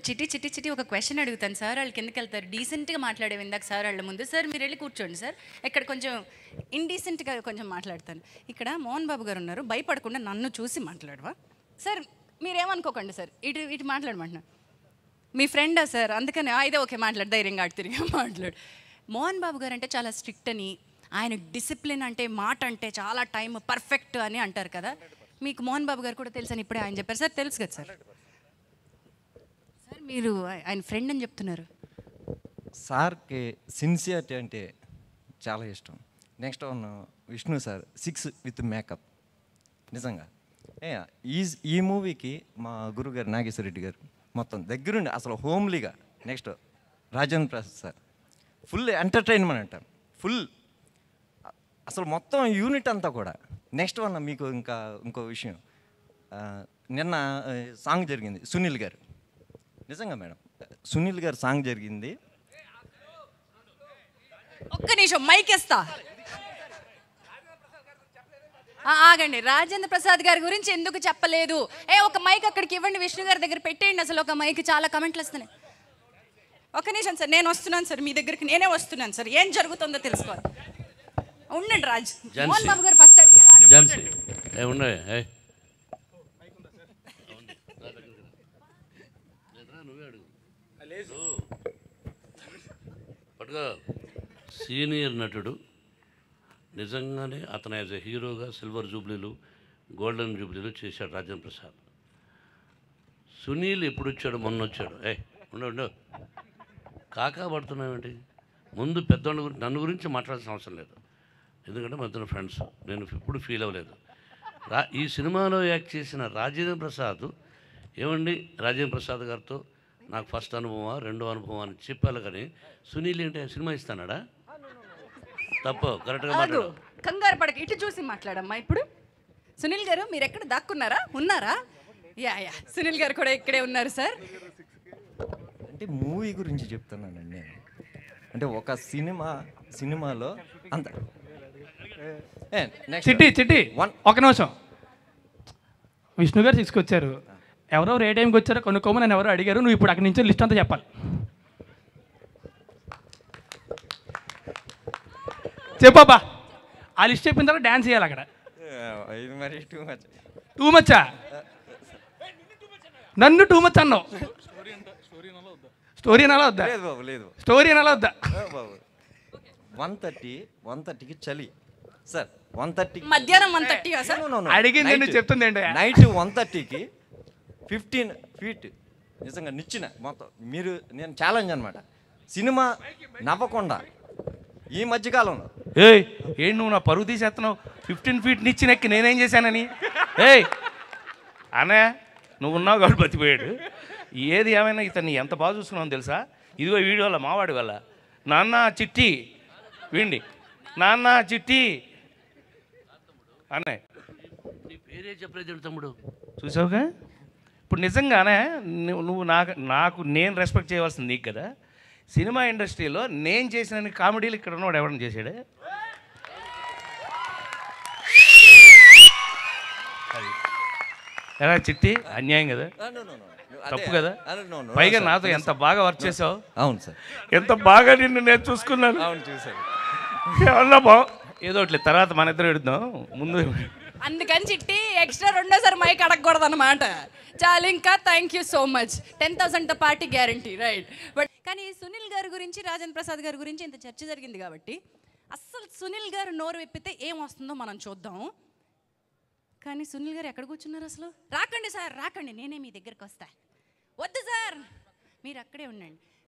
చిట్టి చిట్టి చిట్టి ఒక క్వశ్చన్ అడుగుతాను సార్. వాళ్ళు కిందకి వెళ్తారు. డీసెంట్గా మాట్లాడేవి ఇందాక సార్ వాళ్ళ ముందు. సార్ మీరు వెళ్ళి కూర్చోండి సార్. ఇక్కడ కొంచెం ఇండీసెంట్గా కొంచెం మాట్లాడతాను. ఇక్కడ మోహన్ బాబు గారు ఉన్నారు. భయపడకుండా నన్ను చూసి మాట్లాడవా సార్? మీరేమనుకోకండి సార్. ఇటు ఇటు మాట్లాడమంటున్నా. మీ ఫ్రెండా సార్? అందుకని అయితే ఓకే మాట్లాడు, ధైర్యంగా అటు తిరిగి మాట్లాడు. మోహన్ బాబు గారు అంటే చాలా స్ట్రిక్ట్ అని, ఆయన డిసిప్లిన్ అంటే మాట అంటే చాలా టైం పర్ఫెక్ట్ అని అంటారు కదా. మీకు మోహన్ బాబు గారు కూడా తెలుసు అని ఇప్పుడే ఆయన చెప్పారు సార్. తెలుసు కదా సార్? సార్ మీరు ఆయన ఫ్రెండ్ అని చెప్తున్నారు. సార్కి సిన్సియరిటీ అంటే చాలా ఇష్టం. Next one Vishnu sir 6 with makeup. నిజంగా ఈ మూవీకి మా గురుగారు నాగేశ్వర రెడ్డి గారు మొత్తం దగ్గరుండి అసలు హోమ్లీగా. Next Rajendra Prasad sir full entertainment అంటారు. ఫుల్ అసలు మొత్తం యూనిట్ అంతా కూడా. నెక్స్ట్ వన్ మీకు ఇంకో విషయం, నిన్న సాంగ్ జరిగింది సునీల్ గారు. నిజంగా మేడం, సునీల్ గారు సాంగ్ జరిగింది. ఒక్క నిమిషం మైక్ ఇస్తా, ఆగండి. రాజేంద్ర ప్రసాద్ గారి గురించి ఎందుకు చెప్పలేదు? ఒక మైక్ అక్కడికి ఇవ్వండి, విష్ణు గారి దగ్గర పెట్టేయండి. అసలు ఒక మైక్ చాలా కమెంట్లు వస్తున్నాయి. ఒక్క నిమిషం సార్, నేను వస్తున్నాను సార్ మీ దగ్గరికి. నేనే వస్తున్నాను సార్. ఏం జరుగుతుందో తెలుసుకోవాలి. ఉండండి రాజ్. మోహన్ బాబు గారు ఫస్ట్ అడిగారు. సీనియర్ నటుడు నిజంగానే అతను యాజ్ ఎ హీరోగా సిల్వర్ జూబ్లీలు, గోల్డెన్ జూబ్లీలు చేశాడు రాజేంద్ర ప్రసాద్. సునీల్ ఎప్పుడు వచ్చాడు? మొన్న వచ్చాడు. ఉండు కాకా పడుతున్నావేంటి? ముందు పెద్దవాళ్ళ గురించి నన్ను గురించి మాట్లాడాల్సిన అవసరం లేదు, ఎందుకంటే మధ్యన ఫ్రెండ్స్. నేను ఇప్పుడు ఫీల్ అవ్వలేదు. ఈ సినిమాలో యాక్ట్ చేసిన రాజేంద్ర ప్రసాద్ ఏమండి, రాజేంద్ర ప్రసాద్ గారితో నాకు ఫస్ట్ అనుభవమా రెండో అనుభవం అని చెప్పాలి. కానీ సునీల్ ఏంటి సినిమా ఇస్తానాడా? తప్పు, కరెక్ట్గా మాట్లాడు. కంగారు పడక, ఇటు చూసి మాట్లాడమ్మా. ఇప్పుడు సునీల్ గారు మీరు ఎక్కడ దాక్కున్నారా? ఉన్నారా? యా సునీల్ గారు కూడా ఇక్కడే ఉన్నారు సార్. అంటే మూవీ గురించి చెప్తున్నానండి నేను. అంటే ఒక సినిమాలో అంత చిట్టి ఒక నిమిషం. విష్ణు గారు 6కి వచ్చారు. ఎవరెవరు ఏ టైంకి వచ్చారో కొనుక్కోమని నన్ను ఎవరో అడిగారు. నువ్వు ఇప్పుడు అక్కడి నుంచి లిస్ట్ అంతా చెప్పాలి. చెప్పబ్బా. ఆ లిస్ట్ చెప్పిన తర్వాత డ్యాన్స్ చేయాలి అక్కడ. టూ మచ్చా? నన్ను టూ మచ్ అన్నావు. స్టోరీ అనాలా వద్దా? స్టోరీ అనాలా వద్దా? 1:30కి చలి సార్. 1:30 మధ్యాహ్నం 1:30 సార్ అడిగింది. నేను చెప్తుంది ఏంటో, నైట్ 1:30కి 15 feet నిజంగా నిచ్చిన మొత్తం. నేను ఛాలెంజ్ అనమాట. సినిమా నవ్వకుండా ఈ మధ్యకాలంలో ఏంటి నువ్వు నా పరుగు తీసేస్తున్నావు? 15 feet నిచ్చినెక్కి నేనేం చేశానని? అనే నువ్వు ఉన్నావు కాబట్టి బతిపోయాడు. ఏది ఏమైనా ఇతన్ని ఎంత బాగా చూసుకున్నావు తెలుసా? ఇదిగో వీడి వల్ల, మావాడి వల్ల. నాన్న చిట్టి వీండి, నాన్న చిట్టి అన్నయ్య పేరే చెప్పలేదు తమ్ముడు. చూసావుగా? ఇప్పుడు నిజంగానే నువ్వు నాకు నేను రెస్పెక్ట్ చేయవలసింది నీకు కదా. సినిమా ఇండస్ట్రీలో నేను చేసిన కామెడీలు ఇక్కడ ఉన్నవాడు ఎవరైనా చేశాడే? అది ఎలా చిట్టి? అన్యాయం కదా, తప్పు కదా. పైగా నాతో ఎంత బాగా వర్క్ చేసావు. అవును సార్, ఎంత బాగా నిన్ను నేను చూసుకున్నాను. అవును చూసాను. ఏమన్నా ఏదో ఒకటి తర్వాత మన ఇద్దరు ఎడుద్దాం ముందు. అందుకని చిట్టి ఎక్స్ట్రా రెండోసారి మైక్ అడగకూడదు అనమాట. చాలా ఇంకా thank you so much. 10,000 party guarantee, right? But కానీ సునీల్ గారి గురించి, రాజేంద్ర ప్రసాద్ గారి గురించి ఇంత చర్చ జరిగింది కాబట్టి అస్సలు సునీల్ గారు నోరు విప్పితే ఏం వస్తుందో మనం చూద్దాం. కానీ సునీల్ గారు ఎక్కడ కూర్చున్నారు అసలు? రాకండి సార్, రాకండి, నేనే మీ దగ్గరికి వస్తా. వద్దు సార్, మీరు అక్కడే ఉండండి.